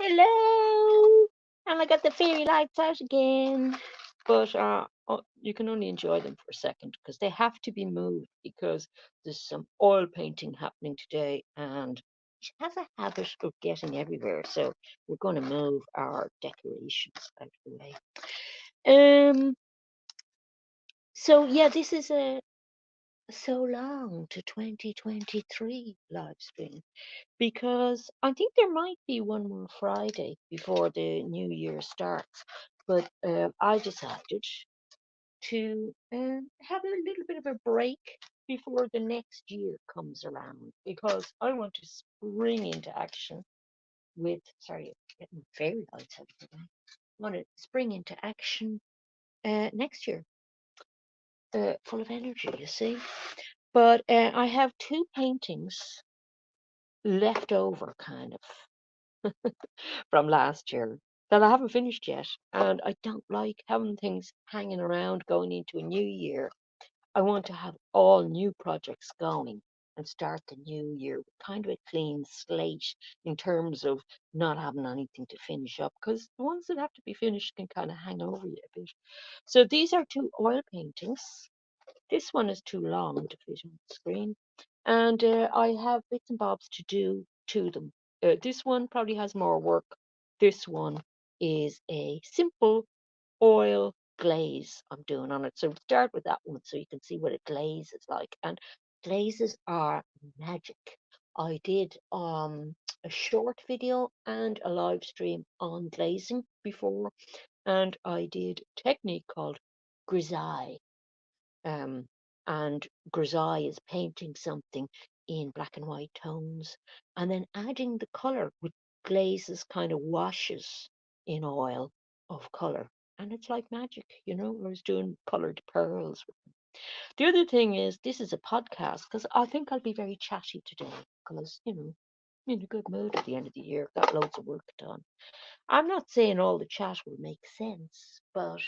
Hello! And I got the fairy lights out again. But you can only enjoy them for a second because they have to be moved because there's some oil painting happening today and it has a habit of getting everywhere. So we're going to move our decorations out of the way. So yeah, this is a so long to 2023 live stream because I think there might be one more Friday before the new year starts. But I decided to have a little bit of a break before the next year comes around because I want to spring into action with, sorry, getting fairy lights out of the way. I want to spring into action next year, full of energy, you see. But I have two paintings left over, kind of, from last year that I haven't finished yet. And I don't like having things hanging around going into a new year. I want to have all new projects going and start the new year with kind of a clean slate in terms of not having anything to finish up because the ones that have to be finished can kind of hang over you a bit. So these are two oil paintings. This one is too long to fit on the screen. And I have bits and bobs to do to them. This one probably has more work. This one is a simple oil glaze I'm doing on it. So we'll start with that one so you can see what a glaze is like. And glazes are magic. I did a short video and a live stream on glazing before, and I did a technique called grisaille. Um, and grisaille is painting something in black and white tones and then adding the color with glazes kind of washes in oil of color. And it's like magic, you know. I was doing colored pearls. The other thing is, this is a podcast because I think I'll be very chatty today because, you know, I'm in a good mood at the end of the year. Got loads of work done. I'm not saying all the chat will make sense, but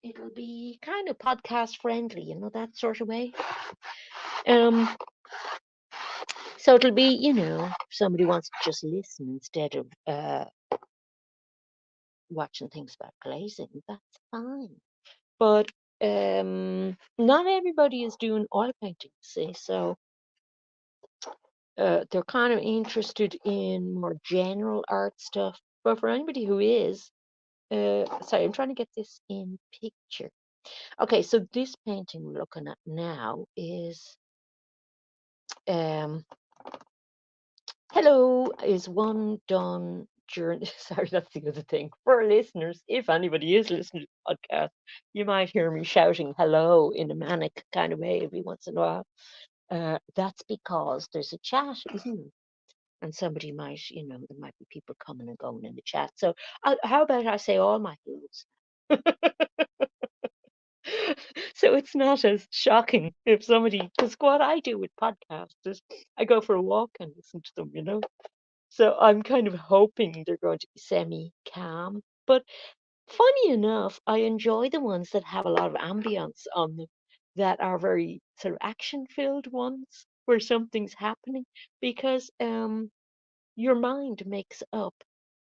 it'll be kind of podcast friendly, you know, that sort of way. Um, so it'll be, you know, if somebody wants to just listen instead of watching things about glazing, that's fine. But not everybody is doing oil painting, see, so they're kind of interested in more general art stuff. But for anybody who is, sorry, I'm trying to get this in picture. Okay, so this painting we're looking at now is um, hello, is one done during, sorry, that's the other thing. For listeners, if anybody is listening to the podcast, you might hear me shouting hello in a manic kind of way every once in a while. That's because there's a chat, isn't there? And somebody might, you know, there might be people coming and going in the chat. So how about I say all my hellos? So it's not as shocking if somebody, because what I do with podcasts is I go for a walk and listen to them, you know. So I'm kind of hoping they're going to be semi-calm. But funny enough, I enjoy the ones that have a lot of ambience on them, that are very sort of action-filled ones where something's happening, because your mind makes up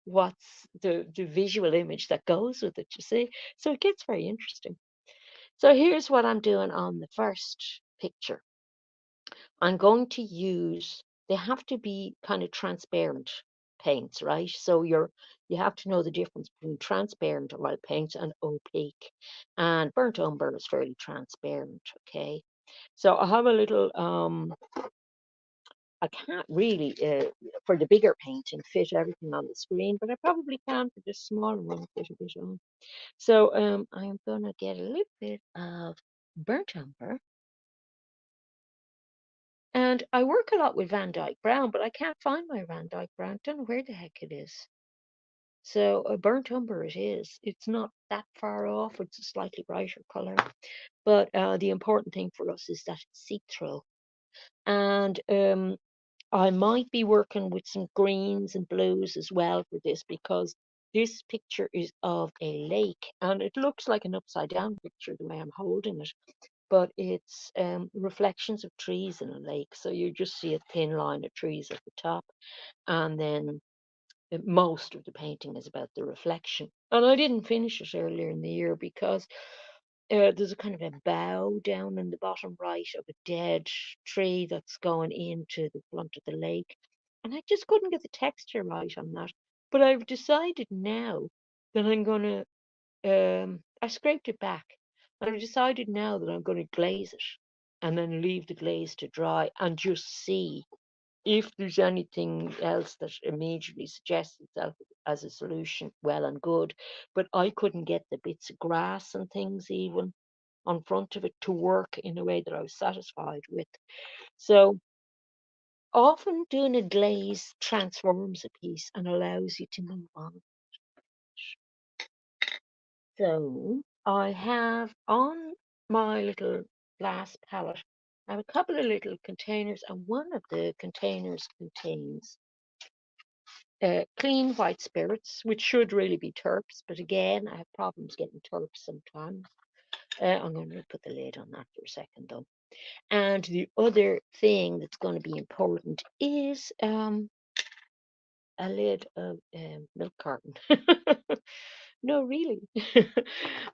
what's the visual image that goes with it, you see. So it gets very interesting. So here's what I'm doing on the first picture. I'm going to use, they have to be kind of transparent paints, right? So you have to know the difference between transparent oil paints and opaque. And burnt umber is fairly transparent, okay? So I have a little, I can't really, for the bigger painting, fit everything on the screen, but I probably can for this smaller one, fit a bit on. So I'm gonna get a little bit of burnt umber. And I work a lot with Van Dyke Brown, but I can't find my Van Dyke Brown. Don't know where the heck it is. So a burnt umber it is. It's not that far off. It's a slightly brighter color. But the important thing for us is that it's see-through. And I might be working with some greens and blues as well for this, because this picture is of a lake and it looks like an upside down picture the way I'm holding it, but it's reflections of trees in a lake. So you just see a thin line of trees at the top, and then most of the painting is about the reflection. And I didn't finish it earlier in the year because there's a kind of a bough down in the bottom right of a dead tree that's going into the front of the lake. And I just couldn't get the texture right on that. But I've decided now that I'm going to, I scraped it back. And I've decided now that I'm going to glaze it and then leave the glaze to dry and just see if there's anything else that immediately suggests itself as a solution. Well and good. But I couldn't get the bits of grass and things even on front of it to work in a way that I was satisfied with. So often doing a glaze transforms a piece and allows you to move on. So I have on my little glass palette, I have a couple of little containers, and one of the containers contains clean white spirits, which should really be terps, but again, I have problems getting terps sometimes. I'm going to put the lid on that for a second though. And the other thing that's going to be important is a lid of milk carton. No, really.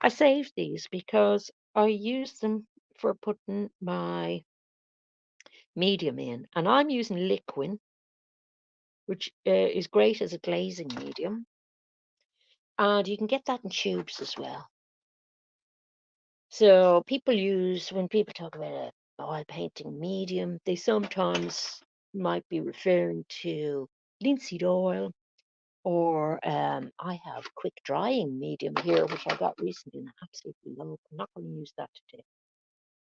I saved these because I use them for putting my medium in. And I'm using liquid, which is great as a glazing medium. And you can get that in tubes as well. So when people talk about a oil painting medium, they sometimes might be referring to linseed oil, or I have quick drying medium here, which I got recently and I absolutely love. I'm not going to use that today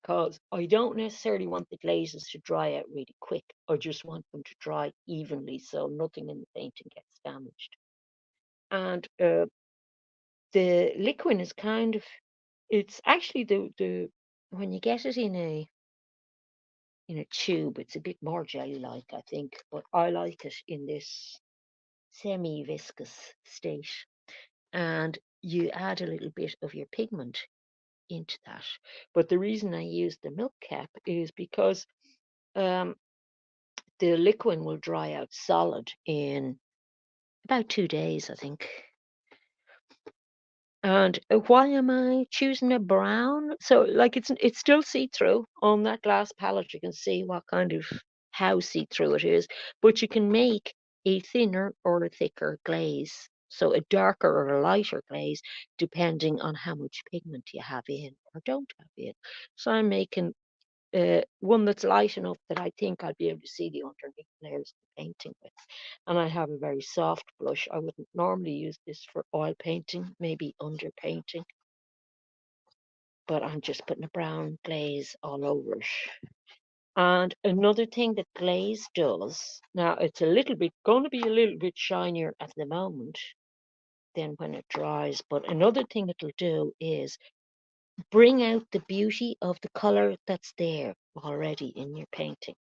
because I don't necessarily want the glazes to dry out really quick. I just want them to dry evenly so nothing in the painting gets damaged. And the liquid is it's actually the when you get it in a tube, it's a bit more jelly-like, I think, but I like it in this semi-viscous state. And you add a little bit of your pigment into that. But the reason I use the milk cap is because um, the liquid will dry out solid in about 2 days, I think. And why am I choosing a brown? So like it's still see-through on that glass palette. You can see what kind of how see-through it is, but you can make a thinner or a thicker glaze. So a darker or a lighter glaze, depending on how much pigment you have in or don't have in. So I'm making one that's light enough that I think I'll be able to see the underneath layers of the painting with. And I have a very soft brush. I wouldn't normally use this for oil painting, maybe underpainting, but I'm just putting a brown glaze all over it. And another thing that glaze does, now it's going to be a little bit shinier at the moment than when it dries, but another thing it'll do is bring out the beauty of the color that's there already in your painting.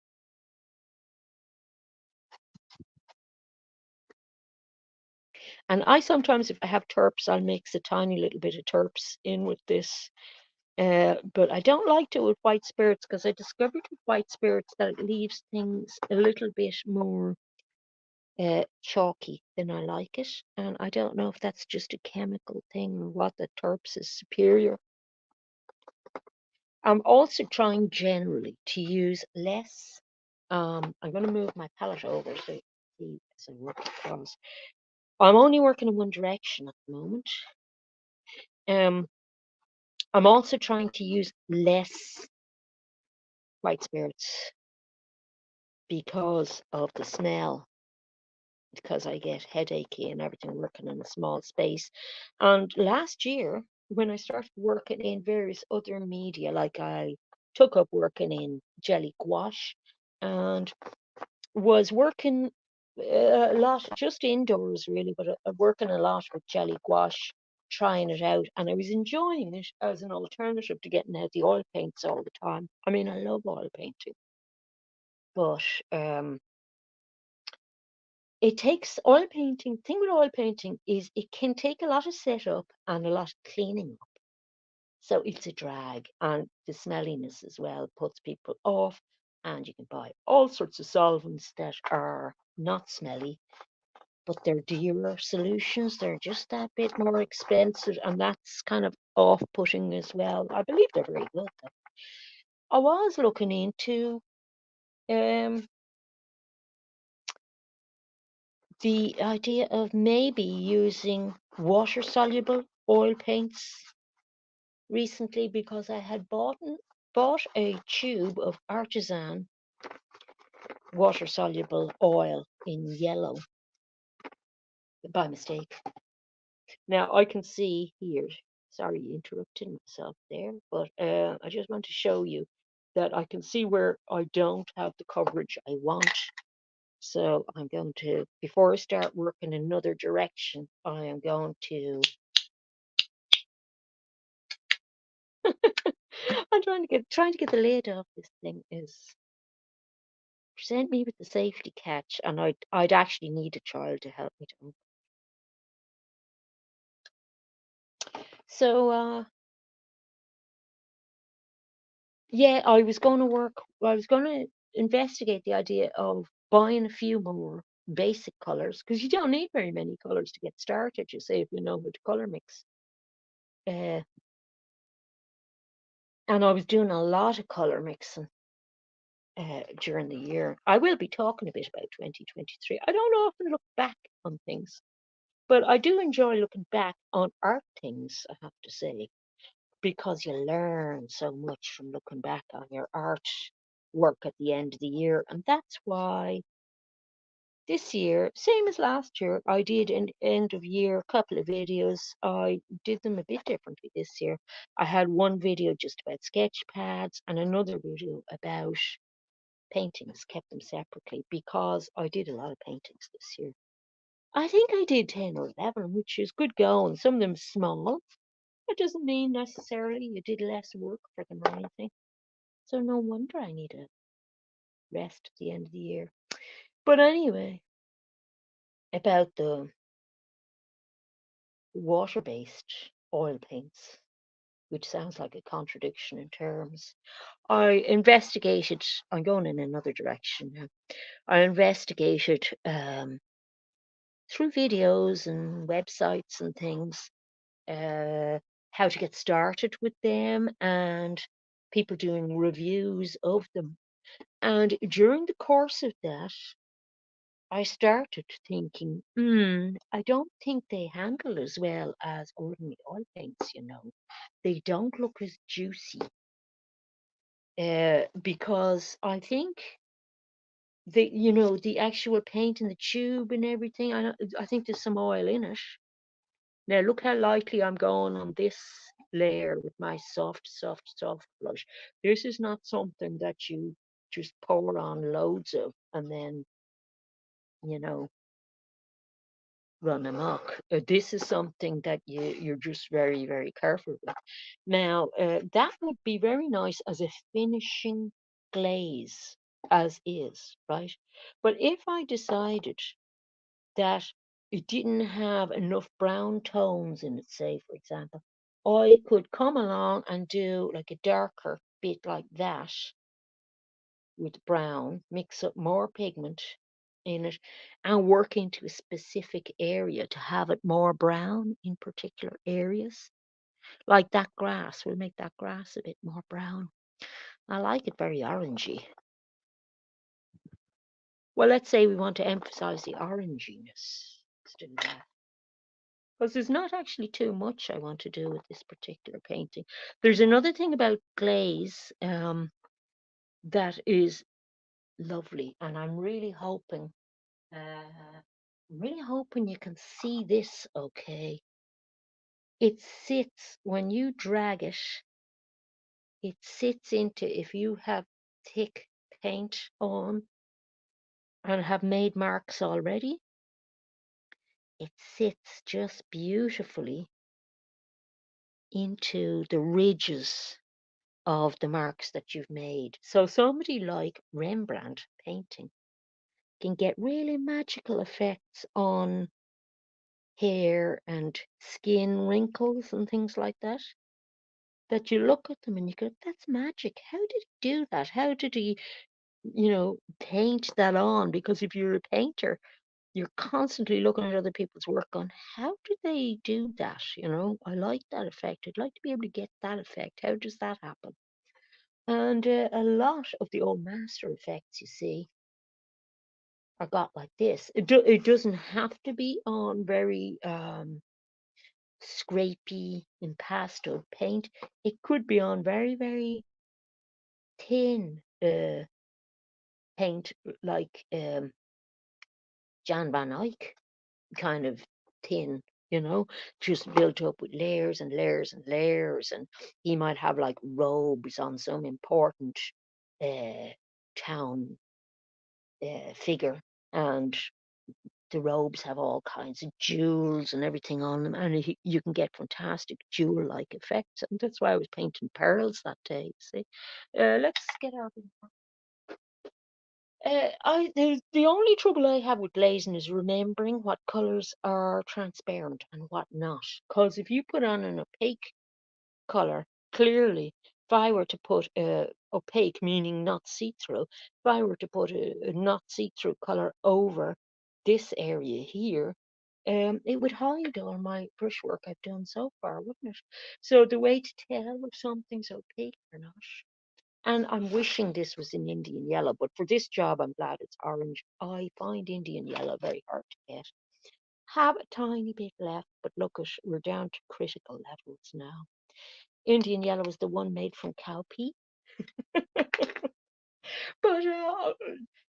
And I sometimes, if I have terps, I'll mix a tiny little bit of terps in with this. But I don't like to with white spirits because I discovered with white spirits that it leaves things a little bit more chalky than I like it. And I don't know if that's just a chemical thing or what, the terps is superior. I'm also trying generally to use less. I'm going to move my palette over so you can see as I work across. I'm only working in one direction at the moment. I'm also trying to use less white spirits because of the smell, because I get headachy and everything working in a small space. And last year, when I started working in various other media, like I took up working in jelly gouache and was working a lot just indoors really, but working a lot with jelly gouache, trying it out, and I was enjoying it as an alternative to getting out the oil paints all the time. I mean, I love oil painting, but it takes oil painting. Thing with oil painting is it can take a lot of setup and a lot of cleaning up. So it's a drag, and the smelliness as well puts people off. And you can buy all sorts of solvents that are not smelly but they're dearer solutions. They're just that bit more expensive, and that's kind of off-putting as well. I believe they're very good, though. I was looking into um, the idea of maybe using water-soluble oil paints recently, because I had bought a tube of artisan water-soluble oil in yellow by mistake. Now I can see here, sorry, interrupting myself there, but I just want to show you that I can see where I don't have the coverage I want. So I'm going to, before I start working in another direction, I am going to, I'm trying to get the lid off this thing is present me with the safety catch, and I'd actually need a child to help me to. So yeah, I was going to investigate the idea of buying a few more basic colors, because you don't need very many colors to get started, you say, if you know how to color mix. Uh, and I was doing a lot of color mixing during the year. I will be talking a bit about 2023. I don't often look back on things, but I do enjoy looking back on art things, I have to say, because you learn so much from looking back on your art work at the end of the year. And that's why this year, same as last year, I did an end of year couple of videos. I did them a bit differently this year. I had one video just about sketch pads and another video about paintings, kept them separately because I did a lot of paintings this year. I think I did 10 or 11, which is good going. Some of them small. That doesn't mean necessarily you did less work for them or anything. So no wonder I need a rest at the end of the year. But anyway, about the water-based oil paints, which sounds like a contradiction in terms. I'm going in another direction now. I investigated through videos and websites and things uh, how to get started with them, and people doing reviews of them. And during the course of that, I started thinking, I don't think they handle as well as ordinary oil paints, you know. They don't look as juicy because I think the actual paint in the tube and everything, I think there's some oil in it. Now look how lightly I'm going on this layer with my soft blush. This is not something that you just pour on loads of and then, you know, run amok. This is something that you're just very, very careful with. Now, that would be very nice as a finishing glaze, as is, right? But if I decided that it didn't have enough brown tones in it, say, for example, I could come along and do like a darker bit like that with brown, mix up more pigment in it, and work into a specific area to have it more brown in particular areas. Like that grass, we'll make that grass a bit more brown. I like it very orangey. Well, let's say we want to emphasize the oranginess. Let's do that. Because there's not actually too much I want to do with this particular painting. There's another thing about glaze that is lovely, and I'm really hoping you can see this okay. It sits, when you drag it, it sits into, if you have thick paint on and have made marks already, it sits just beautifully into the ridges of the marks that you've made. So somebody like Rembrandt painting can get really magical effects on hair and skin wrinkles and things like that. That you look at them and you go, that's magic. How did he do that? How did he, paint that on? Because if you're a painter, you're constantly looking at other people's work on how do they do that? You know, I like that effect. I'd like to be able to get that effect. How does that happen? And a lot of the old master effects, you see, are got like this. It doesn't have to be on very scrapey impasto paint. It could be on very, very thin paint, like Jan van Eyck kind of thin, you know, just built up with layers and layers and layers. And he might have like robes on some important uh, town figure, and the robes have all kinds of jewels and everything on them, and you can get fantastic jewel-like effects. And that's why I was painting pearls that day. See, let's get out. The only trouble I have with glazing is remembering what colors are transparent and what not. Because if you put on an opaque color, clearly, if I were to put opaque, meaning not see-through, if I were to put a not see-through color over this area here, it would hide all my brushwork I've done so far, wouldn't it? So the way to tell if something's opaque or not. And I'm wishing this was in Indian yellow, but for this job, I'm glad it's orange. I find Indian yellow very hard to get. Have a tiny bit left, but look, we're down to critical levels now. Indian yellow is the one made from cowpea. But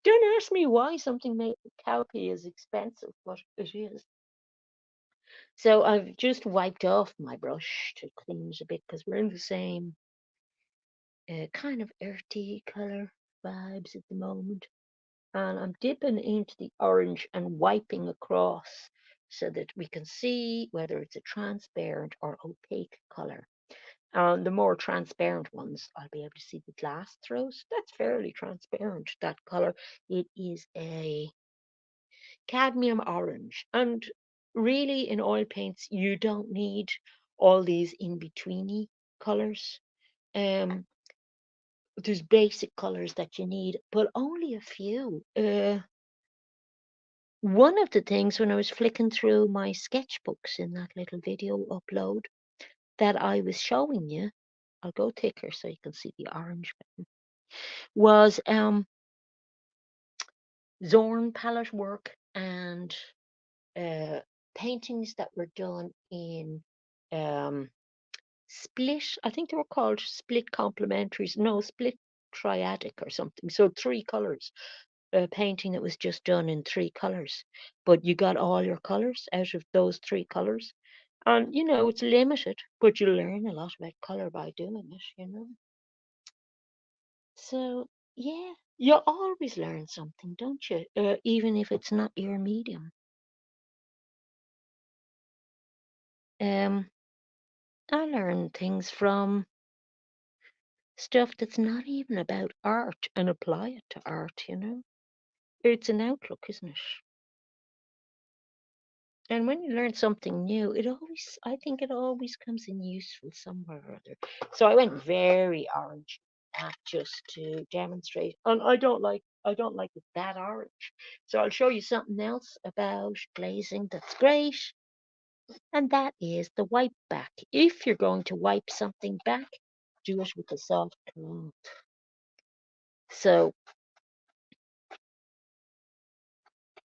don't ask me why something made from cowpea is expensive, but it is. So I've just wiped off my brush to clean it a bit because we're in the same kind of earthy color vibes at the moment. And I'm dipping into the orange and wiping across so that we can see whether it's a transparent or opaque color. The more transparent ones, I'll be able to see the glass throws. That's fairly transparent, that color. It is a cadmium orange. And really, in oil paints, you don't need all these in-betweeny colors. Um, there's basic colors that you need, but only a few. One of the things when I was flicking through my sketchbooks in that little video upload that I was showing you, I'll go thicker so you can see the orange button, was Zorn palette work and uh, paintings that were done in um, split, I think they were called split complementaries, no, split triadic or something. So three colors, a painting that was just done in three colors, but you got all your colors out of those three colors. And you know, it's limited, but you learn a lot about color by doing it, you know. So, yeah, you always learn something, don't you? Even if it's not your medium. Um, I learn things from stuff that's not even about art and apply it to art, you know. It's an outlook, isn't it? And when you learn something new, I think it always comes in useful somewhere or other. So I went very orange just to demonstrate. And I don't like it that orange. So I'll show you something else about glazing that's great. And that is the wipe back. If you're going to wipe something back, do it with a soft cloth. So,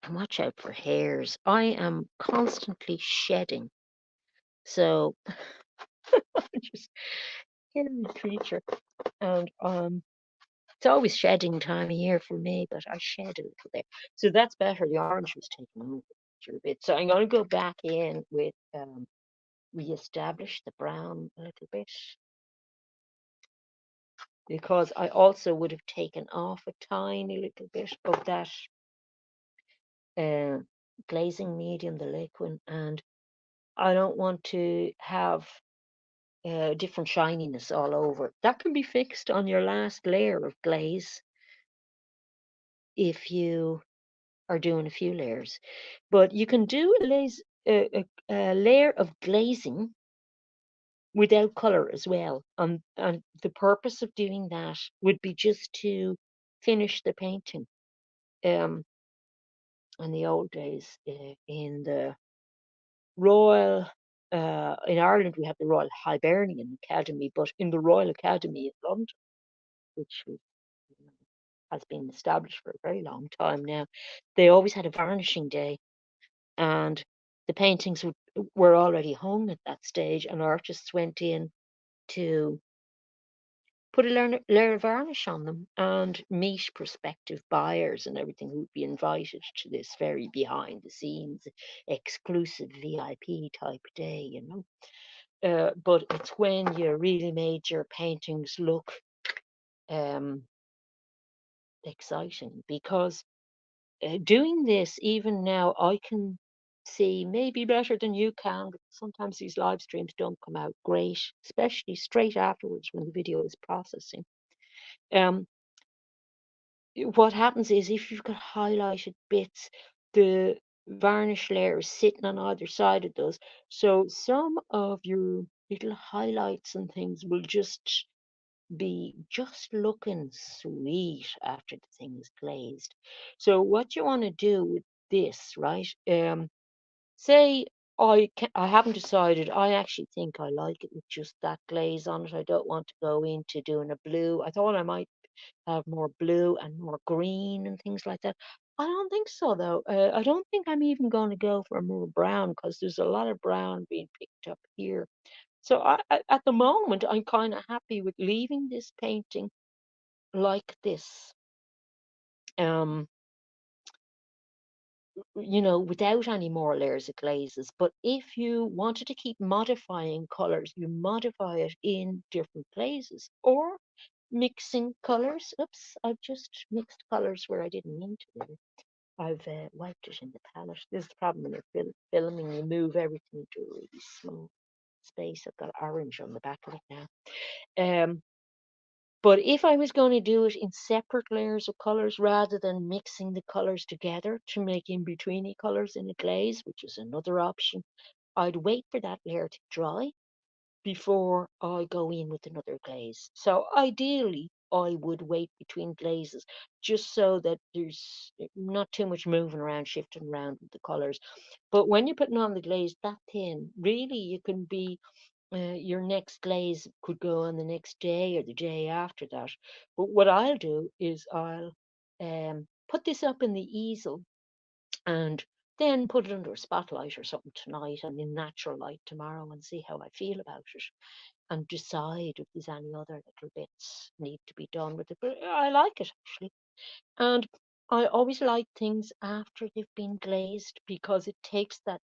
and watch out for hairs. I am constantly shedding. So, just killing the creature. And it's always shedding time of year for me, but I shed a little there. So that's better. The orange was taken over a bit. So I'm going to go back in with re-establish the brown a little bit, because I also would have taken off a tiny little bit of that uh, glazing medium, the liquid, and I don't want to have different shininess all over. That can be fixed on your last layer of glaze if you are doing a few layers. But you can do a layer of glazing without color as well. And the purpose of doing that would be just to finish the painting. Um, in the old days in the Royal. In Ireland, we have the Royal Hibernian Academy, but in the Royal Academy in London, which has been established for a very long time now, they always had a varnishing day, and the paintings were already hung at that stage, and artists went in to put a layer of varnish on them and meet prospective buyers and everything who'd be invited to this very behind the scenes, exclusive VIP type day, you know. But it's when you really made your paintings look um, exciting, because doing this, even now, I can see maybe better than you can. But sometimes these live streams don't come out great, especially straight afterwards when the video is processing. Um, what happens is, if you've got highlighted bits, the varnish layer is sitting on either side of those. So some of your little highlights and things will just be just looking sweet after the thing is glazed. So what you want to do with this, right? Say I haven't decided. I actually think I like it with just that glaze on it. I don't want to go into doing a blue. I thought I might have more blue and more green and things like that. I don't think so, though. I don't think I'm even going to go for more brown, because there's a lot of brown being picked up here. So at the moment, I'm kind of happy with leaving this painting like this. Um, without any more layers of glazes. But if you wanted to keep modifying colors, you modify it in different glazes, or mixing colors. Oops, I've just mixed colors where I didn't mean to do. I've wiped it in the palette. This is the problem when you're filming, you move everything to a really small space. I've got orange on the back of it now. Um, but if I was going to do it in separate layers of colors rather than mixing the colors together to make in-betweeny colors in a glaze, which is another option, I'd wait for that layer to dry before I go in with another glaze. So ideally, I would wait between glazes, just so that there's not too much moving around, shifting around with the colors. But when you're putting on the glaze that thin, really you can be your next glaze could go on the next day or the day after that. But what I'll do is I'll put this up in the easel and then put it under a spotlight or something tonight and in natural light tomorrow, and see how I feel about it, and decide if there's any other little bits need to be done with it. But I like it, actually. And I always like things after they've been glazed, because it takes that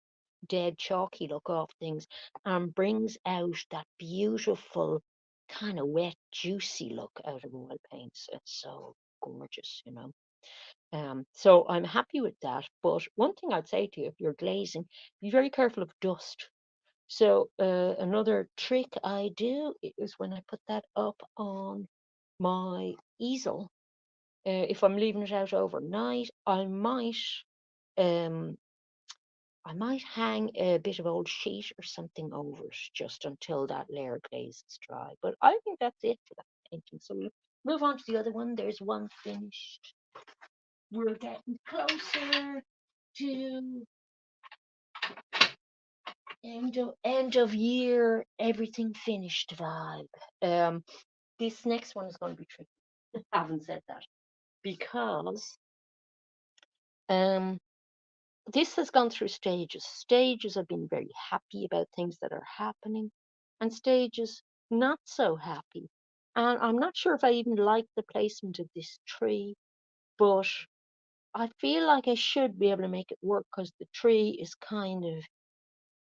dead chalky look off things and brings out that beautiful kind of wet, juicy look out of oil paints. It's so gorgeous. So I'm happy with that. But one thing I'd say to you, if you're glazing, be very careful of dust. So another trick I do is, when I put that up on my easel, if I'm leaving it out overnight, um, I might hang a bit of old sheet or something over it just until that layer glaze is dry. But I think that's it for that painting. So we'll move on to the other one. There's one finished. We're getting closer to end of year, everything finished vibe. This next one is going to be tricky. I haven't said that, because um this has gone through stages. Stages of being very happy about things that are happening, and stages not so happy. And I'm not sure if I even like the placement of this tree, but I feel like I should be able to make it work, because the tree is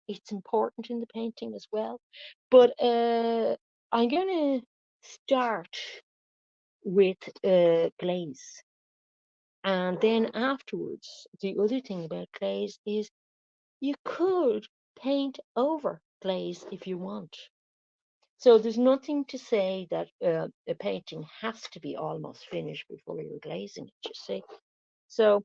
it's important in the painting as well. But I'm going to start with glaze. And then afterwards, the other thing about glaze is, you could paint over glaze if you want. So there's nothing to say that a painting has to be almost finished before you're glazing it, you see. So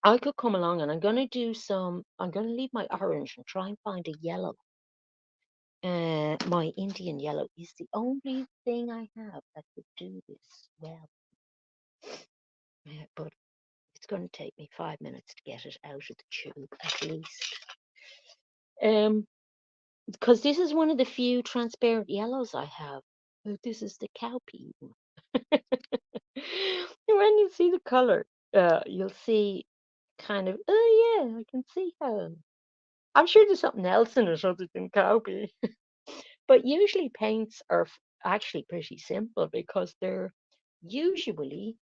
I could come along, and I'm going to leave my orange and try and find a yellow. My Indian yellow is the only thing I have that could do this well. But it's going to take me 5 minutes to get it out of the tube at least. Because this is one of the few transparent yellows I have. Oh, this is the cowpea one. When you see the color, you'll see kind of, oh yeah, I can see how. I'm sure there's something else in it other than cowpea. But usually paints are actually pretty simple because they're usually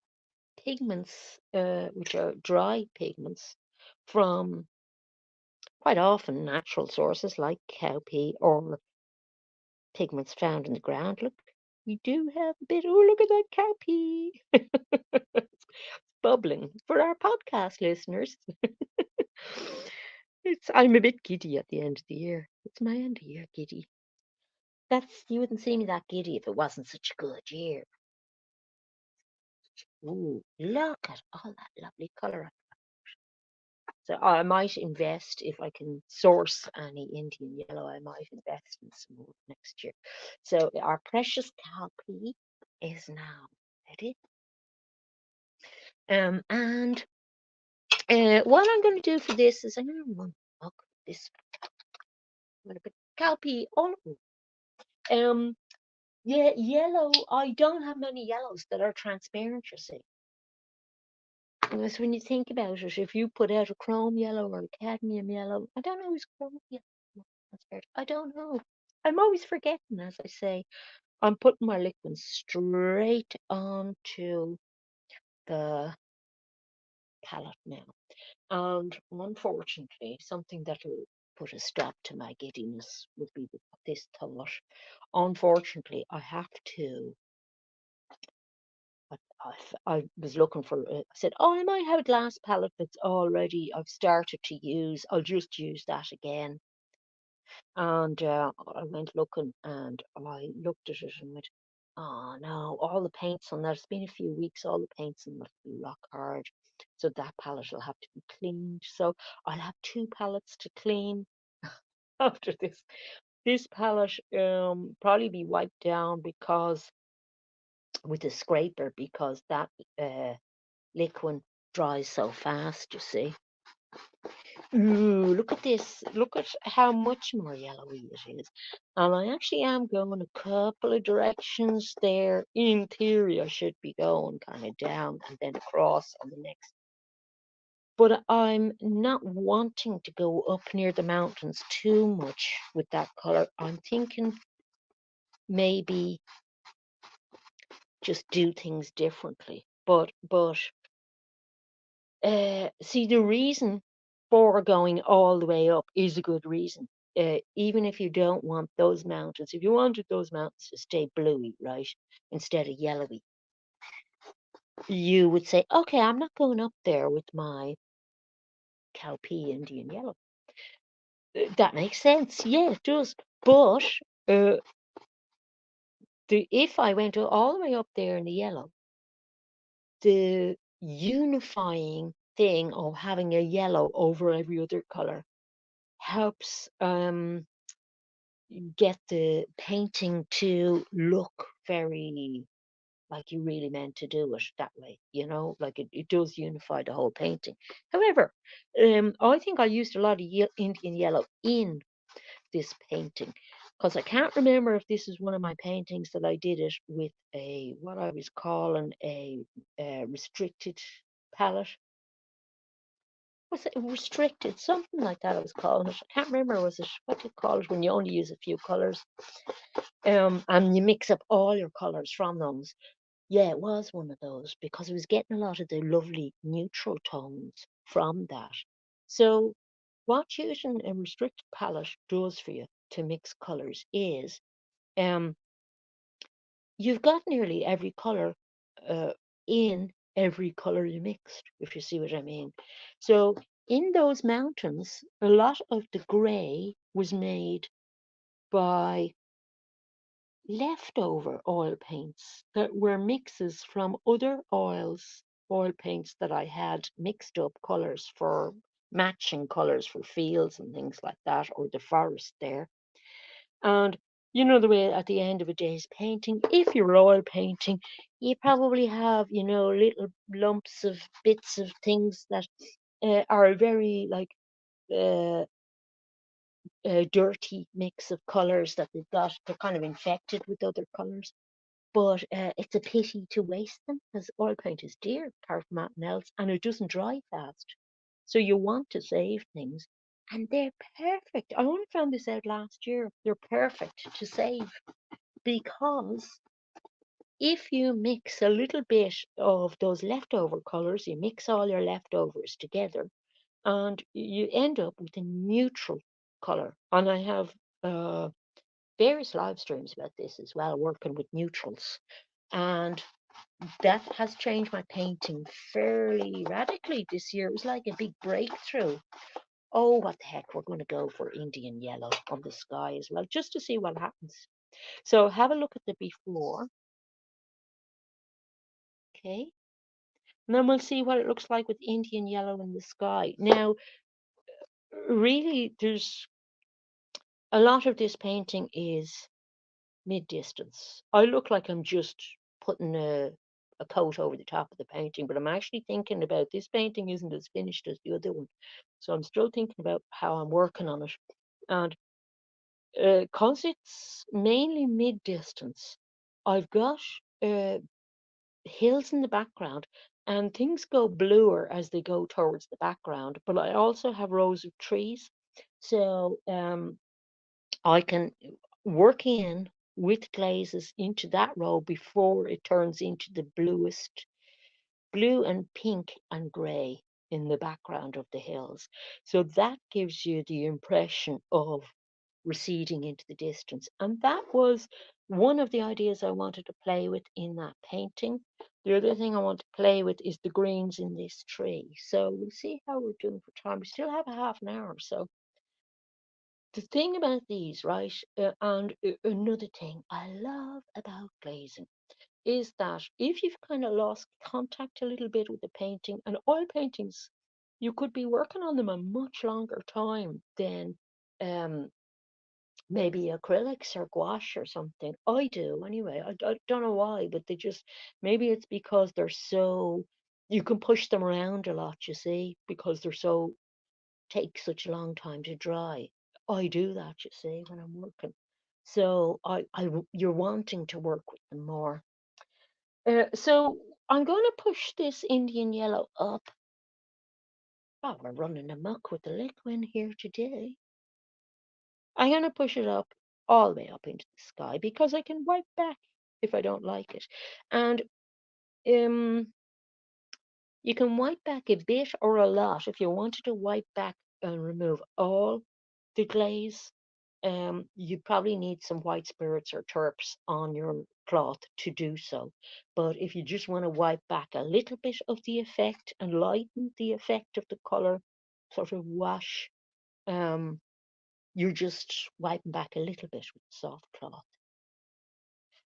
pigments, which are dry pigments from quite often natural sources like cowpea or pigments found in the ground. Look, we do have a bit. Oh, look at that cowpea. It's bubbling for our podcast listeners. I'm a bit giddy at the end of the year. It's my end of year giddy. You wouldn't see me that giddy if it wasn't such a good year. Ooh, look at all that lovely colour. So I might invest if I can source any Indian yellow. I might invest in some more next year. So our precious cowpea is now ready. And what I'm going to do for this is I'm going to run this little bit cowpea all over. Yeah, yellow. I don't have many yellows that are transparent, you see. Because when you think about it, if you put out a chrome yellow or a cadmium yellow, I don't know who's chrome yellow. I don't know. I'm always forgetting, as I say. I'm putting my liquid straight onto the palette now. And unfortunately, something that will put a stop to my giddiness would be this thought. Unfortunately, I have to. I was looking for. I said, "Oh, I might have a glass palette that's already I've started to use. I'll just use that again." And I went looking, and I looked at it and went, "Oh no! All the paints on that. It's been a few weeks. All the paints on that will rock hard, so that palette will have to be cleaned. So I'll have two palettes to clean after this. This palette probably be wiped down because with a scraper because that liquid dries so fast. You see." Ooh, look at this. Look at how much more yellowy it is. And I actually am going a couple of directions there. In theory, I should be going kind of down and then across on the next. But I'm not wanting to go up near the mountains too much with that color. I'm thinking maybe just do things differently. But see, the reason for going all the way up is a good reason. Even if you don't want those mountains, if you wanted those mountains to stay bluey, right, instead of yellowy, you would say, okay, I'm not going up there with my cowpea Indian yellow. That makes sense. Yeah, it does. But uh, if I went all the way up there in the yellow, the unifying thing of having a yellow over every other color helps get the painting to look very like you really meant to do it that way, like it does unify the whole painting. However, I think I used a lot of Indian yellow in this painting because I can't remember if this is one of my paintings that I did it with what I was calling a restricted palette. Was it restricted? Something like that I was calling it. I can't remember. Was it, what do you call it when you only use a few colours? And you mix up all your colours from those. Yeah, it was one of those because I was getting a lot of the lovely neutral tones from that. So what using a restricted palette does for you to mix colours is um, you've got nearly every colour uh, in every colour you mixed, if you see what I mean. So in those mountains, a lot of the grey was made by leftover oil paints that were mixes from other oil paints that I had mixed up colours for matching colours for fields and things like that, or the forest there. And You know the way at the end of a day's painting, if you're oil painting, you probably have, little lumps of bits of things that are very like uh, a dirty mix of colors that they've got. They're kind of infected with other colors. But it's a pity to waste them because oil paint is dear apart from anything else and it doesn't dry fast. So you want to save things. And they're perfect. I only found this out last year. They're perfect to save because if you mix a little bit of those leftover colors, you mix all your leftovers together and you end up with a neutral color. And I have various live streams about this as well, working with neutrals. And that has changed my painting fairly radically this year. It was like a big breakthrough. Oh, what the heck, we're going to go for Indian yellow on the sky as well, just to see what happens. So have a look at the before, okay? And then we'll see what it looks like with Indian yellow in the sky. Now, really, there's a lot of this painting is mid-distance. I look like I'm just putting a coat over the top of the painting, but I'm actually thinking about this painting isn't as finished as the other one. So I'm still thinking about how I'm working on it. And because it's mainly mid-distance, I've got uh, hills in the background and things go bluer as they go towards the background, but I also have rows of trees. So I can work in with glazes into that row before it turns into the bluest blue and pink and grey in the background of the hills. So that gives you the impression of receding into the distance. And that was one of the ideas I wanted to play with in that painting. The other thing I want to play with is the greens in this tree. So we'll see how we're doing for time. We still have a half an hour. So the thing about these, right, and another thing I love about glazing is that if you've kind of lost contact a little bit with the painting, and oil paintings, you could be working on them a much longer time than um, maybe acrylics or gouache or something. I do anyway. I don't know why, but they just, maybe it's because they're so, you can push them around a lot, you see, because they're so, take such a long time to dry. I do that, you see, when I'm working. So you're wanting to work with them more. So I'm going to push this Indian yellow up. Oh, we're running amok with the liquid here today. I'm going to push it up all the way up into the sky because I can wipe back if I don't like it. And um, you can wipe back a bit or a lot. If you wanted to wipe back and remove all the glaze, you probably need some white spirits or turps on your cloth to do so. But if you just want to wipe back a little bit of the effect and lighten the effect of the color, sort of wash, um, you're just wiping back a little bit with soft cloth.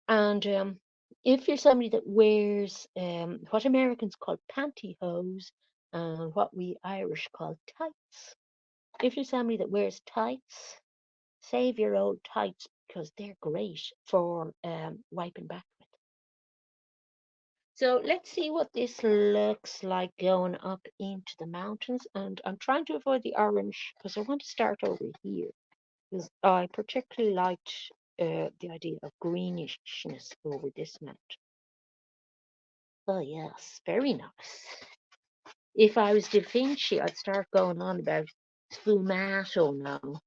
And if you're somebody that wears what Americans call pantyhose and what we Irish call tights, if you're somebody that wears tights, save your old tights because they're great for wiping back with. So let's see what this looks like going up into the mountains. And I'm trying to avoid the orange because I want to start over here because I particularly liked the idea of greenishness over this mountain. Oh yes, very nice. If I was Da Vinci, I'd start going on about sfumato now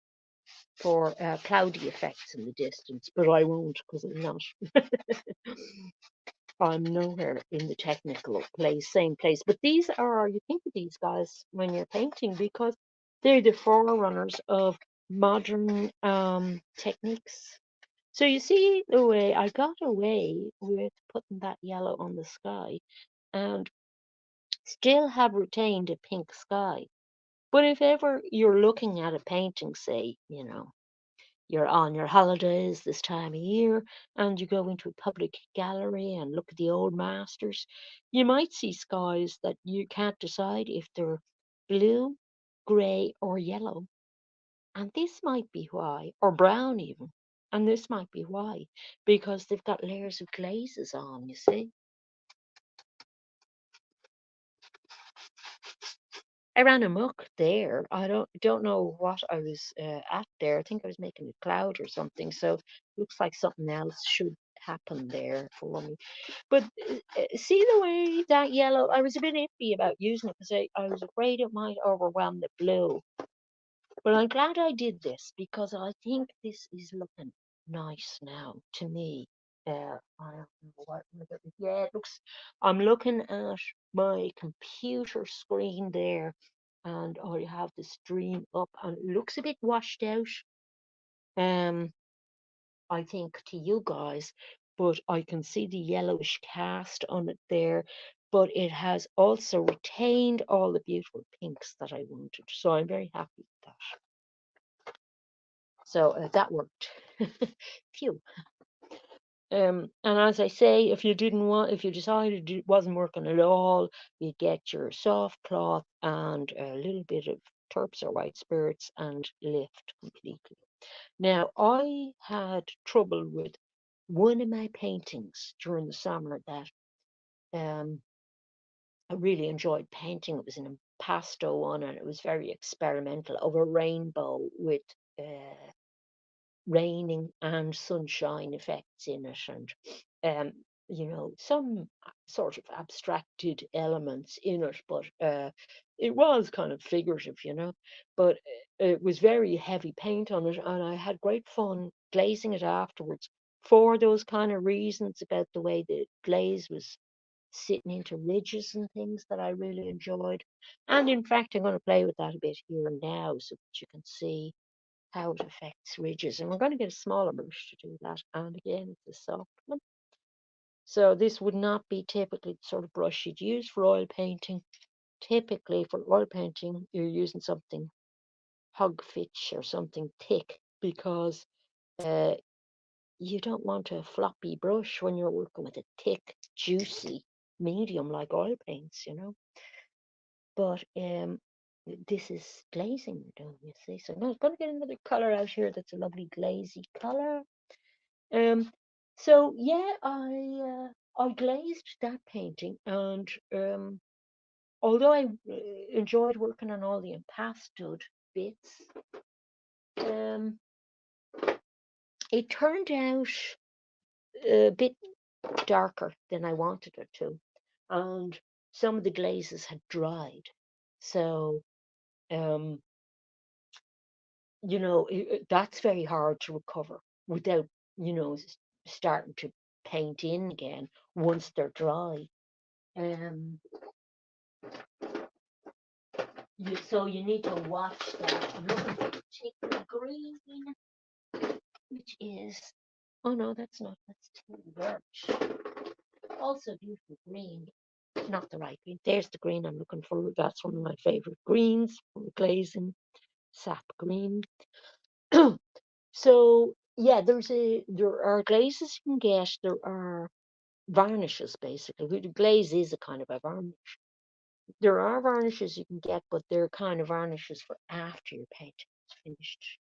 for cloudy effects in the distance, but I won't because I'm not. I'm nowhere in the technical place, same place. But these are, you think of these guys when you're painting because they're the forerunners of modern techniques. So you see the way I got away with putting that yellow on the sky and still have retained a pink sky. But if ever you're looking at a painting, say, you're on your holidays this time of year and you go into a public gallery and look at the old masters, you might see skies that you can't decide if they're blue, grey, or yellow. And this might be why, or brown even. And this might be why, because they've got layers of glazes on, you see. I ran amok there. I don't know what I was at there. I think I was making a cloud or something. So looks like something else should happen there for me. But see the way that yellow, I was a bit iffy about using it because I was afraid it might overwhelm the blue. But I'm glad I did this because I think this is looking nice now to me. I don't know yeah, it looks, I'm looking at my computer screen there and I have the stream up and it looks a bit washed out. Um, I think to you guys, but I can see the yellowish cast on it there. But it has also retained all the beautiful pinks that I wanted. So I'm very happy with that. So that worked. Phew. And as I say, if you decided it wasn't working at all, you get your soft cloth and a little bit of turps or white spirits and lift completely. Now, I had trouble with one of my paintings during the summer that I really enjoyed painting. It was an impasto one and it was very experimental of a rainbow with uh, raining and sunshine effects in it and some sort of abstracted elements in it, but it was kind of figurative, but it was very heavy paint on it and I had great fun glazing it afterwards for those kind of reasons about the way the glaze was sitting into ridges and things that I really enjoyed. And in fact, I'm going to play with that a bit here and now so that you can see how it affects ridges. And we're going to get a smaller brush to do that. And again, it's a soft one. So this would not be typically the sort of brush you'd use for oil painting. Typically for oil painting, you're using something hug fitch or something thick because uh, you don't want a floppy brush when you're working with a thick, juicy medium like oil paints. But this is glazing we're doing, you see. So now I'm going to get another color out here that's a lovely glazy color. Um, so yeah, I glazed that painting, and although I enjoyed working on all the impastoed bits, um, it turned out a bit darker than I wanted it to, and some of the glazes had dried. So um, that's very hard to recover without, starting to paint in again once they're dry. Um, so you need to watch that. I'm looking for a particular green, which is, oh no, that's too large. Also beautiful green, not the right green. There's the green I'm looking for. That's one of my favorite greens from glazing, sap green. So yeah, there are glazes you can get. There are varnishes basically. The glaze is a kind of a varnish. There are varnishes you can get, but they're kind of varnishes for after your painting is finished,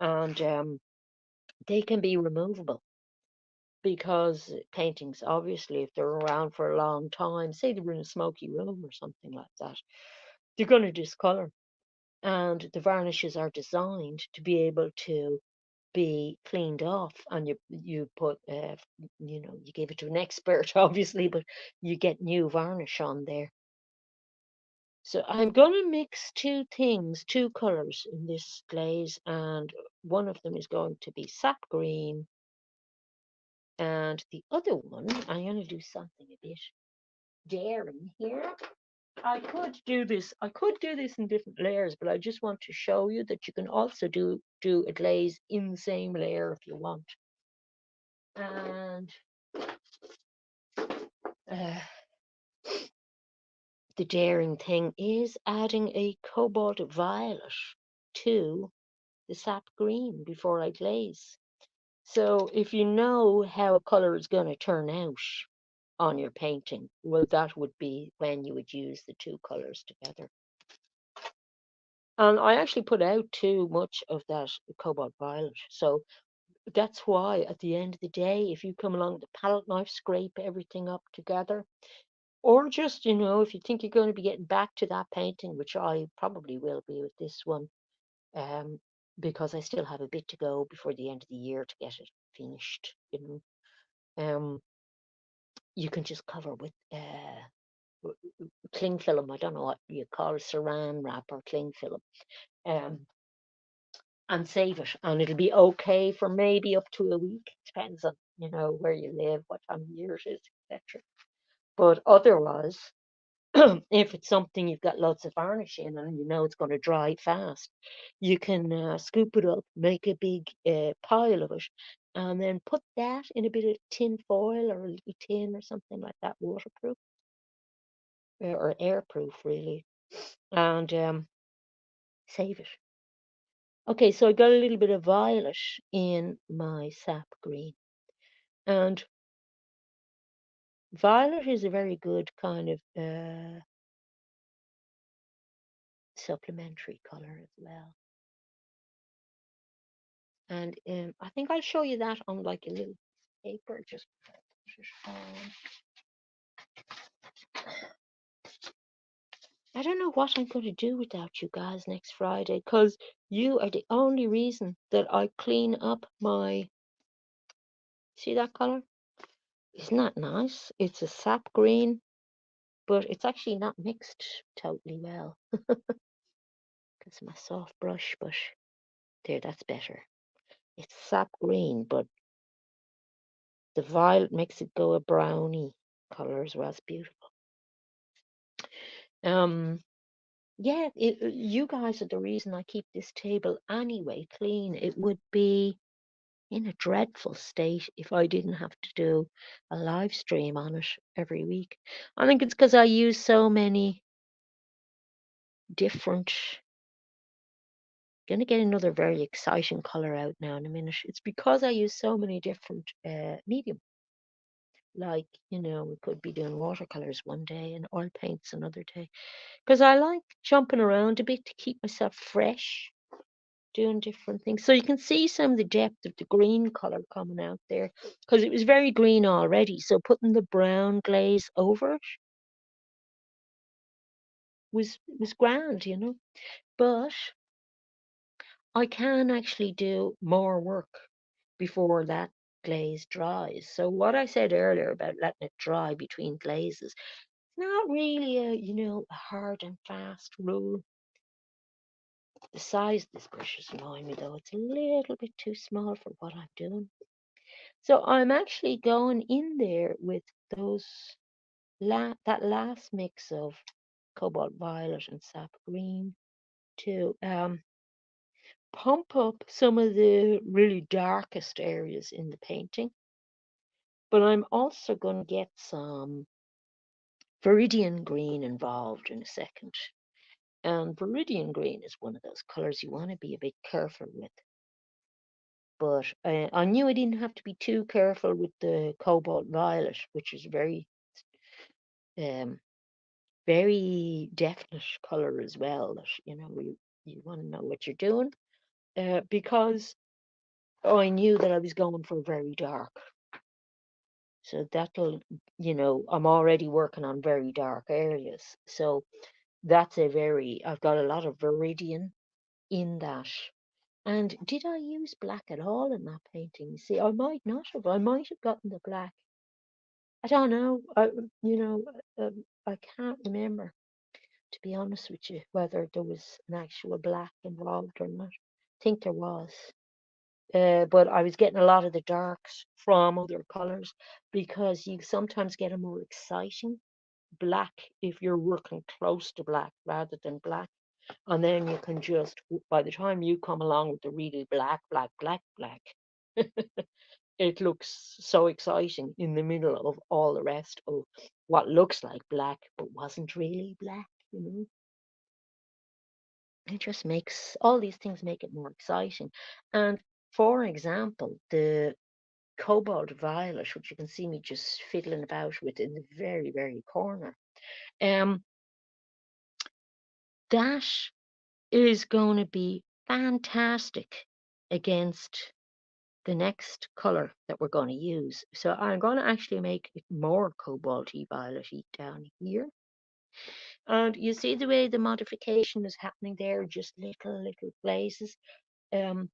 and they can be removable because paintings, obviously, if they're around for a long time, say they were in a smoky room or something like that, they're going to discolor. And the varnishes are designed to be able to be cleaned off, and you put you give it to an expert obviously, but you get new varnish on there. So I'm going to mix two colors in this glaze, and one of them is going to be sap green, and the other one I'm going to do something a bit daring here. I could do this in different layers, but I just want to show you that you can also do a glaze in the same layer if you want. And uh, the daring thing is adding a cobalt violet to the sap green before I glaze. So if you know how a color is going to turn out on your painting, well, that would be when you would use the two colors together. And I actually put out too much of that cobalt violet. So that's why at the end of the day, if you come along with a palette knife, scrape everything up together, or just, if you think you're going to be getting back to that painting, which I probably will be with this one, um, because I still have a bit to go before the end of the year to get it finished. Um, you can just cover with cling film. I don't know what you call it, saran wrap or cling film, um, and save it, and it'll be okay for maybe up to a week. Depends on where you live, what time of year it is, etc. But otherwise, if it's something you've got lots of varnish in and you know it's going to dry fast, you can scoop it up, make a big pile of it, and then put that in a bit of tin foil or a little tin or something like that, waterproof or airproof, really, and save it. Okay, so I got a little bit of violet in my sap green, and violet is a very good kind of supplementary color as well. And I think I'll show you that on like a little paper. Just put it on. I don't know what I'm going to do without you guys next Friday, because you are the only reason that I clean up my. See that color? Isn't that nice? It's a sap green, but it's actually not mixed totally well. It's my soft brush, but there, that's better. It's sap green, but the violet makes it go a browny color as well. It's beautiful. Um, yeah, you guys are the reason I keep this table anyway clean. It would be in a dreadful state if I didn't have to do a live stream on it every week. I think it's because I use so many different. Gonna get another very exciting color out now in a minute. It's because I use so many different medium. Like, we could be doing watercolors one day and oil paints another day. Because I like jumping around a bit to keep myself fresh, doing different things. So you can see some of the depth of the green color coming out there, because it was very green already. So putting the brown glaze over it was grand. But I can actually do more work before that glaze dries. So what I said earlier about letting it dry between glazes, not really a hard and fast rule. The size of this brush is annoying me though. It's a little bit too small for what I'm doing. So I'm actually going in there with those that last mix of cobalt violet and sap green to pump up some of the really darkest areas in the painting. But I'm also going to get some viridian green involved in a second. And viridian green is one of those colors you want to be a bit careful with. But I knew I didn't have to be too careful with the cobalt violet, which is um, very definite color as well. That you want to know what you're doing, because I knew that I was going for very dark. So that'll, I'm already working on very dark areas. So I've got a lot of viridian in that. And did I use black at all in that painting? See, I might not have. I might have gotten the black. I don't know. I can't remember, to be honest with you, whether there was an actual black involved or not. I think there was. But I was getting a lot of the darks from other colors, because you sometimes get a more exciting black if you're working close to black rather than black. And then you can just, by the time you come along with the really black, black, black, black, it looks so exciting in the middle of all the rest of what looks like black but wasn't really black. It just makes all these things make it more exciting. And for example, the cobalt violet, which you can see me just fiddling about with in the very, very corner, um, that is going to be fantastic against the next color that we're going to use. So I'm going to actually make it more cobalty violet down here. And you see the way the modification is happening there, just little places. Um,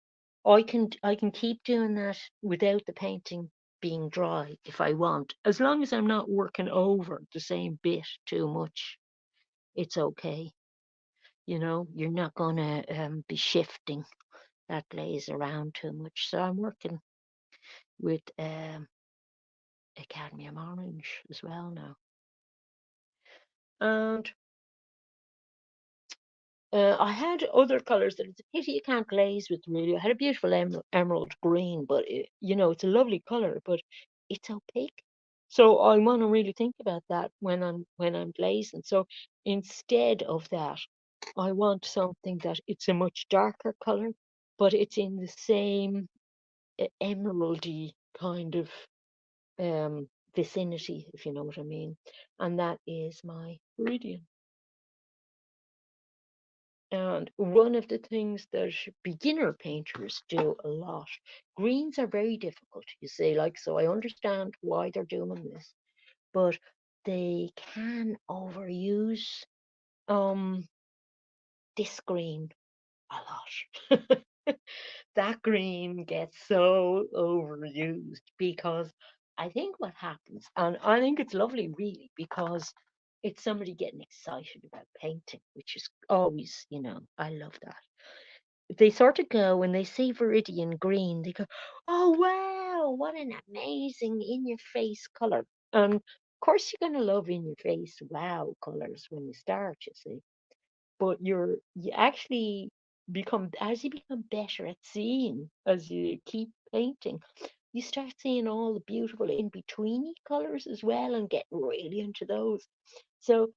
I can keep doing that without the painting being dry if I want, as long as I'm not working over the same bit too much. It's okay. You're not gonna be shifting that glaze around too much. So I'm working with a cadmium orange as well now. And I had other colours that it's a pity you can't glaze with really. I had a beautiful emerald green, but it's a lovely colour, but it's opaque. So I want to really think about that when I'm glazing. So instead of that, I want something that it's a much darker colour, but it's in the same emeraldy kind of um vicinity, if you know what I mean. And that is my Viridian. And one of the things that beginner painters do a lot, greens are very difficult, you see, like, so I understand why they're doing this, but they can overuse um this green a lot. That green gets so overused because I think what happens, and I think it's lovely really, because it's somebody getting excited about painting, which is always, I love that. They sort of go, when they see Viridian green, they go, oh wow, what an amazing in your face color. And of course you're gonna love in your face wow colors when you start, you see. But you actually become, as you become better at seeing, as you keep painting, you start seeing all the beautiful in-betweeny colors as well and get really into those. So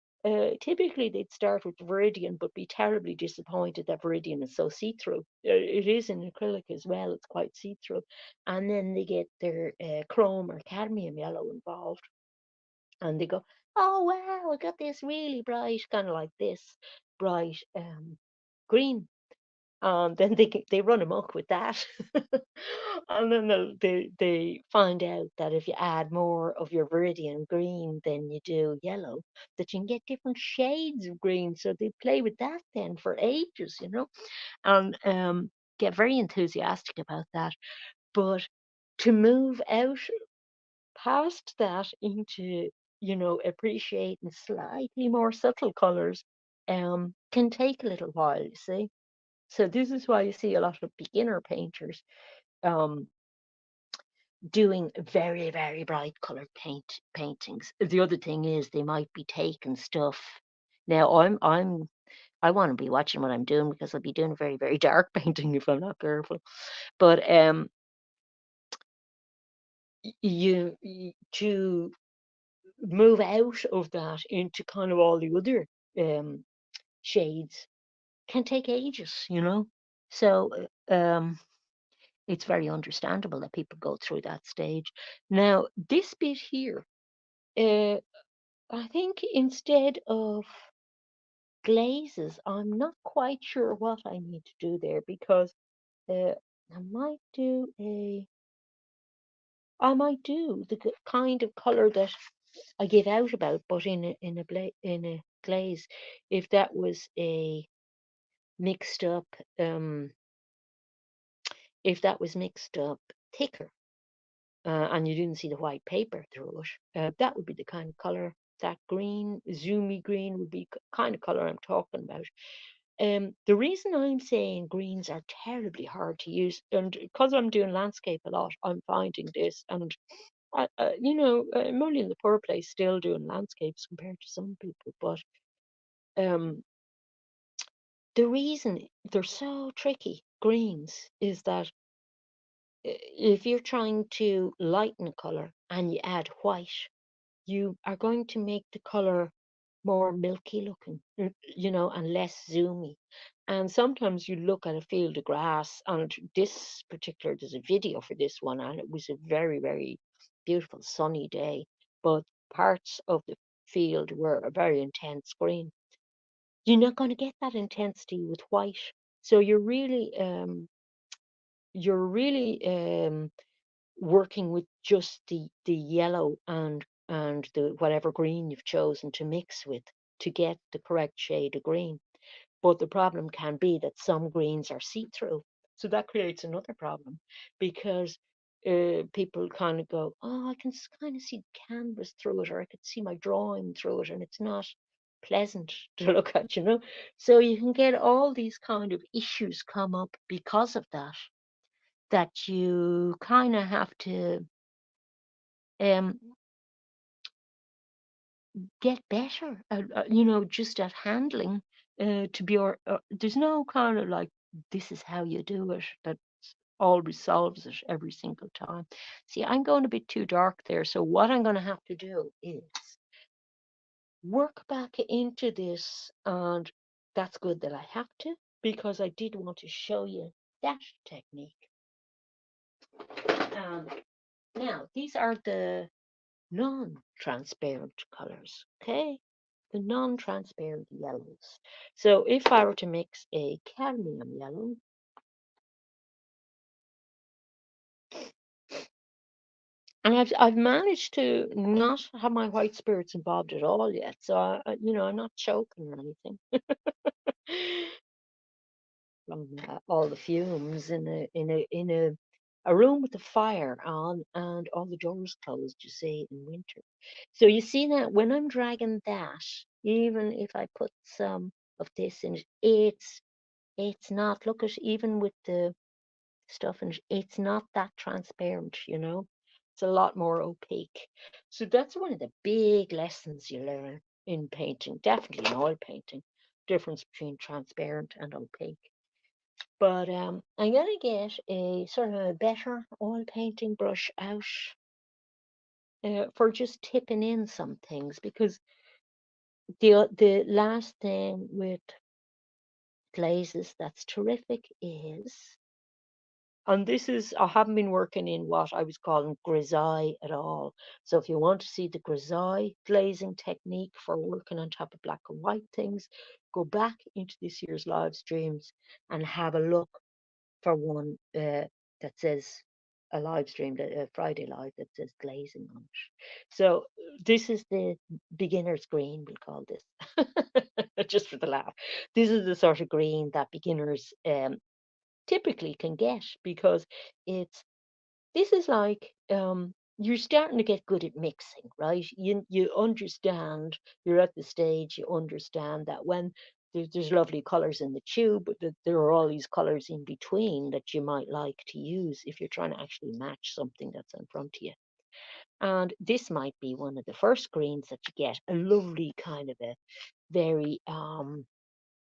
typically they'd start with Viridian but be terribly disappointed that Viridian is so see-through. It is in acrylic as well, it's quite see-through. And then they get their chrome or cadmium yellow involved, and they go, oh wow, I got this really bright, kind of like this bright green. And then they run amok with that. And then they find out that if you add more of your Viridian green than you do yellow, that you can get different shades of green. So they play with that then for ages, and get very enthusiastic about that. But to move out past that into, appreciating slightly more subtle colors can take a little while, you see. So this is why you see a lot of beginner painters um, doing very, very bright colored paintings. The other thing is they might be taking stuff. Now I want to be watching what I'm doing, because I'll be doing a very, very dark painting if I'm not careful. But to move out of that into kind of all the other um, shades can take ages. So it's very understandable that people go through that stage. Now, this bit here, uh, I think instead of glazes, I'm not quite sure what I need to do there, because uh, I might do the kind of color that I give out about, but in a glaze, if that was a mixed up, um, if that was mixed up thicker, and you didn't see the white paper through it, that would be the kind of color. That green, zoomy green, would be kind of color I'm talking about. The reason I'm saying greens are terribly hard to use, and because I'm doing landscape a lot, I'm finding this, and I'm only in the poor place still doing landscapes compared to some people, but um, the reason they're so tricky, greens, is that if you're trying to lighten a color and you add white, you are going to make the color more milky looking, and less zoomy. And sometimes you look at a field of grass, and there's a video for this one, and it was a very, very beautiful sunny day, but parts of the field were a very intense green. You're not going to get that intensity with white. So you're really you're really working with just the yellow and the whatever green you've chosen to mix with to get the correct shade of green. But the problem can be that some greens are see-through. So that creates another problem because people kind of go, oh, I can kind of see the canvas through it, or I could see my drawing through it, and it's not pleasant to look at, you know. So you can get all these kind of issues come up because of that, that you kind of have to um, get better at, just at handling to be, or there's no kind of like, this is how you do it, that always solves it every single time. See, I'm going a bit too dark there. So what I'm going to have to do is work back into this. And that's good that I have to, because I did want to show you that technique. Um, Now, these are the non-transparent colors, okay? The non-transparent yellows. So if I were to mix a cadmium yellow, and I've managed to not have my white spirits involved at all yet, so I'm not choking or anything from all the fumes in a room with the fire on and all the doors closed, you see, in winter. So you see that when I'm dragging that, even if I put some of this in it, it's not, look at, even with the stuff in it, it's not that transparent, you know. It's a lot more opaque. So that's one of the big lessons you learn in painting, definitely in oil painting, difference between transparent and opaque. But I'm gonna get a sort of a better oil painting brush out for just tipping in some things, because the last thing with glazes that's terrific is, and this is, I haven't been working in what I was calling grisaille at all. So if you want to see the grisaille glazing technique for working on top of black and white things, go back into this year's live streams and have a look for one that says a live stream, a Friday live, that says glazing on it. So this is the beginner's green, we'll call this, just for the laugh. This is the sort of green that beginners typically can get, because it's this is like you're starting to get good at mixing, right? You understand, you're at the stage, you understand that when there's lovely colors in the tube, but that there are all these colors in between that you might like to use if you're trying to actually match something that's in front of you. And this might be one of the first greens that you get, a lovely kind of a very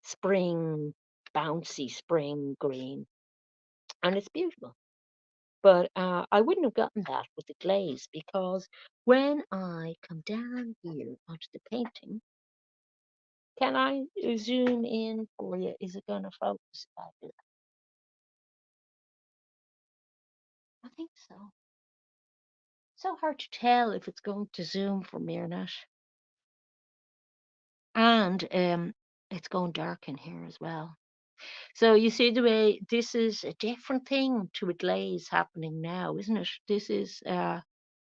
spring, bouncy spring green, and it's beautiful. But I wouldn't have gotten that with the glaze, because when I come down here onto the painting, can I zoom in for you? Is it going to focus? I think so. So hard to tell if it's going to zoom for me or not. And it's going dark in here as well. So you see the way this is a different thing to a glaze happening now, isn't it? This is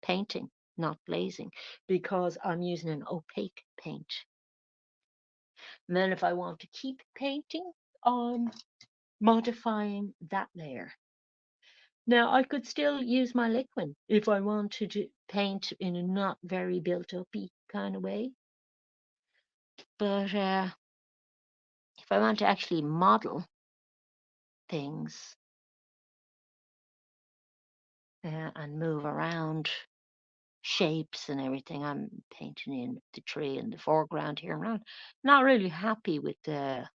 painting, not glazing, because I'm using an opaque paint. And then if I want to keep painting, I'm modifying that layer. Now I could still use my liquid if I wanted to paint in a not very built up-y kind of way. But if I want to actually model things and move around shapes and everything, I'm painting in the tree in the foreground here. I'm not really happy with the.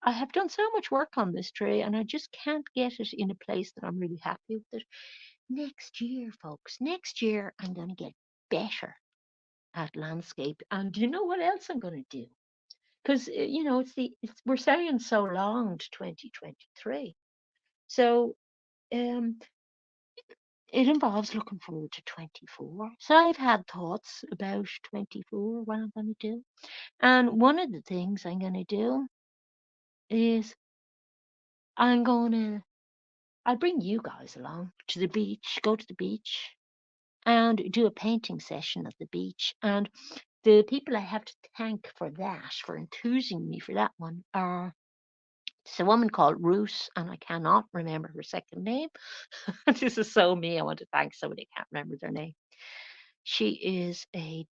I have done so much work on this tree, and I just can't get it in a place that I'm really happy with it. Next year, folks, next year I'm going to get better at landscape. And do you know what else I'm going to do? Because we're saying so long to 2023. So um, it involves looking forward to 24. So I've had thoughts about 24, what I'm going to do. And one of the things I'm going to do is I'm going to I'll bring you guys along to the beach, go to the beach and do a painting session at the beach. And the people I have to thank for that, for enthusing me for that one, are it's a woman called Ruth, and I cannot remember her second name. This is so me. I want to thank somebody I can't remember their name. She is a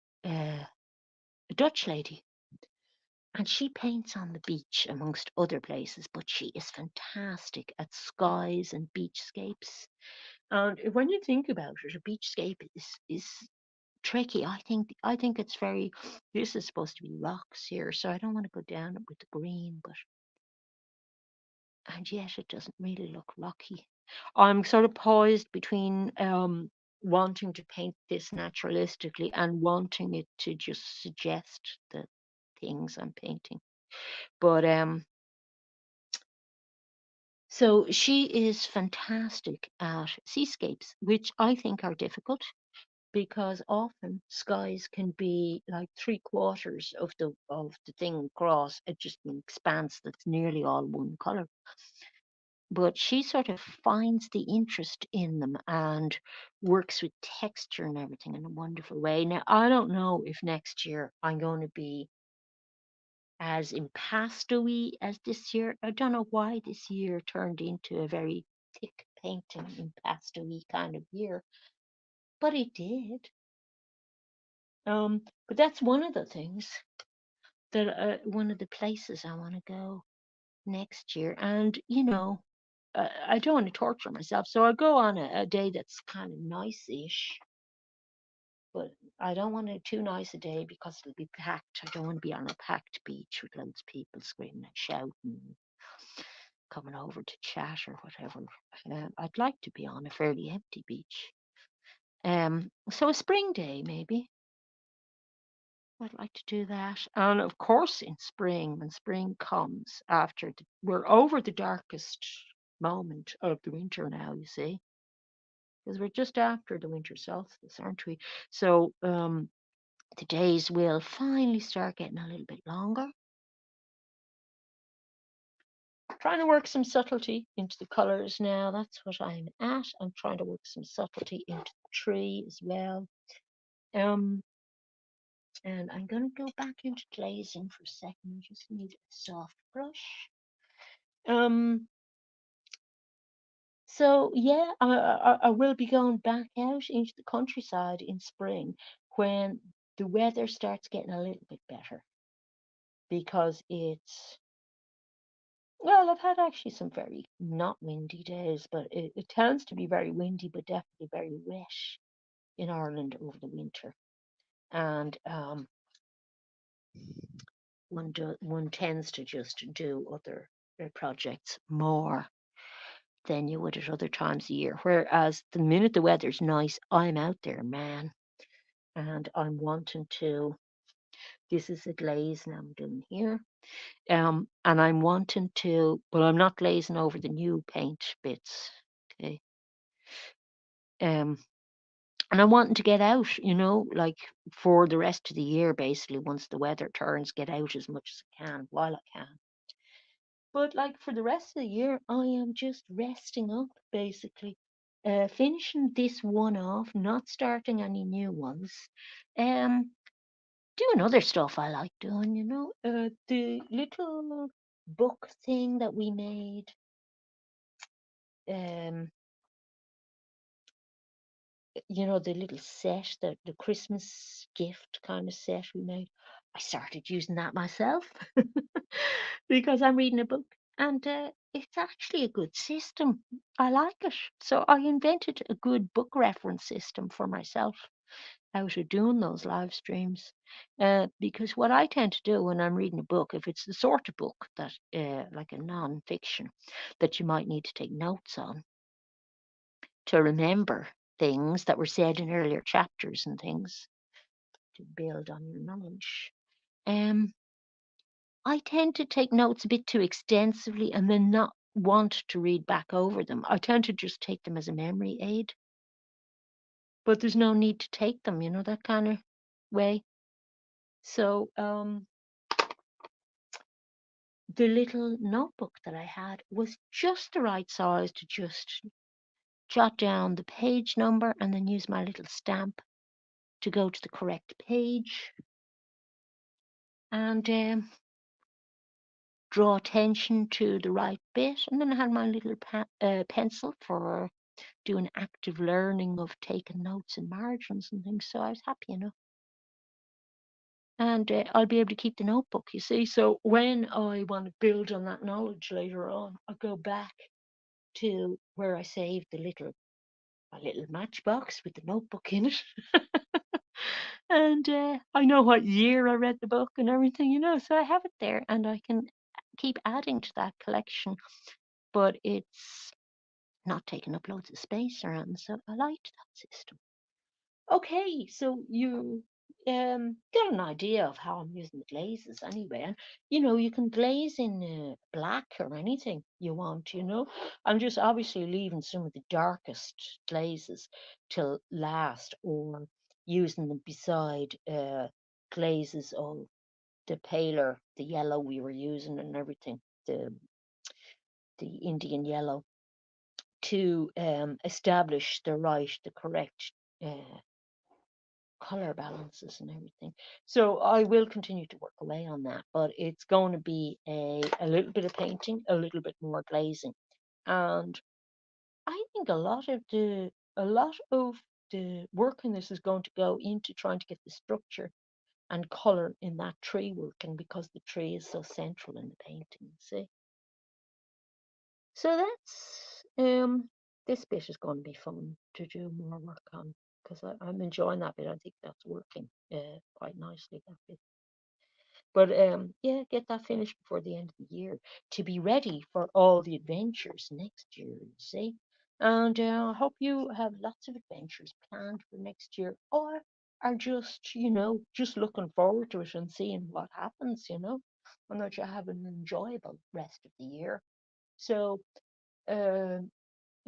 Dutch lady, and she paints on the beach amongst other places, but she is fantastic at skies and beachscapes. And when you think about it, a beachscape is tricky. I think it's very. This is supposed to be rocks here, so I don't want to go down it with the green, but and yet it doesn't really look rocky. I'm sort of poised between wanting to paint this naturalistically and wanting it to just suggest the things I'm painting. But so she is fantastic at seascapes, which I think are difficult because often skies can be like three-quarters of the thing across, just an expanse that's nearly all one color. But she sort of finds the interest in them and works with texture and everything in a wonderful way. Now, I don't know if next year I'm going to be as impasto-y as this year. I don't know why this year turned into a very thick painting, impasto-y kind of year, but it did. But that's one of the things that one of the places I want to go next year. And I don't want to torture myself, so I go on a day that's kind of nice-ish, but I don't want it too nice a day because it'll be packed. I don't want to be on a packed beach with loads of people screaming and shouting, coming over to chat or whatever. I'd like to be on a fairly empty beach. So a spring day maybe. I'd like to do that. And of course, in spring, when spring comes after we're over the darkest moment of the winter now, you see, because we're just after the winter solstice, aren't we? So the days will finally start getting a little bit longer. Trying to work some subtlety into the colors now. That's what I'm at. I'm trying to work some subtlety into the tree as well. Um, and I'm going to go back into glazing for a second. I just need a soft brush. Um, so yeah, I will be going back out into the countryside in spring when the weather starts getting a little bit better because I've had actually some very not windy days, but it tends to be very windy, but definitely very wet in Ireland over the winter. And one tends to just do other projects more than you would at other times of year. Whereas the minute the weather's nice, I'm out there, man, and I'm wanting to. This is a glaze now I'm doing here. And I'm wanting to, but I'm not glazing over the new paint bits. Okay. Um, and I'm wanting to get out, like for the rest of the year, basically, once the weather turns, get out as much as I can while I can. But like for the rest of the year, I am just resting up, basically, finishing this one off, not starting any new ones. Um, Doing other stuff I like doing, the little book thing that we made. Um, the little set, the Christmas gift kind of set we made. I started using that myself because I'm reading a book, and it's actually a good system. I like it. So I invented a good book reference system for myself out of doing those live streams. Because what I tend to do when I'm reading a book, if it's the sort of book that, like a non-fiction, that you might need to take notes on, to remember things that were said in earlier chapters and things to build on your knowledge. Um, I tend to take notes a bit too extensively and then not want to read back over them. I tend to just take them as a memory aid, but there's no need to take them, that kind of way. So the little notebook that I had was just the right size to just jot down the page number and then use my little stamp to go to the correct page and draw attention to the right bit. And then I had my little pencil for doing active learning of taking notes and margins and things. So I was happy enough. And I'll be able to keep the notebook, you see. So when I want to build on that knowledge later on, I'll go back to where I saved a little matchbox with the notebook in it. And I know what year I read the book and everything, so I have it there and I can keep adding to that collection, but it's not taking up loads of space around, so I liked that system. Okay, so you got an idea of how I'm using the glazes anyway. And you can glaze in black or anything you want, I'm just obviously leaving some of the darkest glazes till last or using them beside glazes of the paler, the yellow we were using and everything, the Indian yellow, to establish the correct uh, color balances and everything. So I will continue to work away on that, but it's going to be a little bit of painting, a little bit more glazing. And I think a lot of the work in this is going to go into trying to get the structure and color in that tree working because the tree is so central in the painting, see? So that's this bit is going to be fun to do more work on because I'm enjoying that bit. I think that's working quite nicely, that bit. But yeah, get that finished before the end of the year to be ready for all the adventures next year, you see. And I hope you have lots of adventures planned for next year, or are just, just looking forward to it and seeing what happens, and that you have an enjoyable rest of the year. So um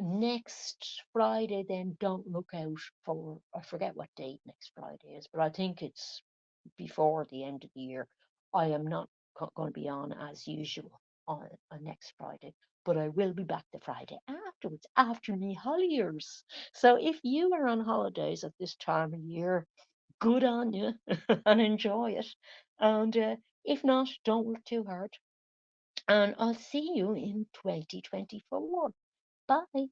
next Friday, then don't look out for, I forget what date next Friday is, but I think it's before the end of the year. I am not going to be on as usual on next Friday, but I will be back the Friday afterwards, after me holidays. So if you are on holidays at this time of year, good on you and enjoy it. And if not, don't work too hard. And I'll see you in 2024. Bye.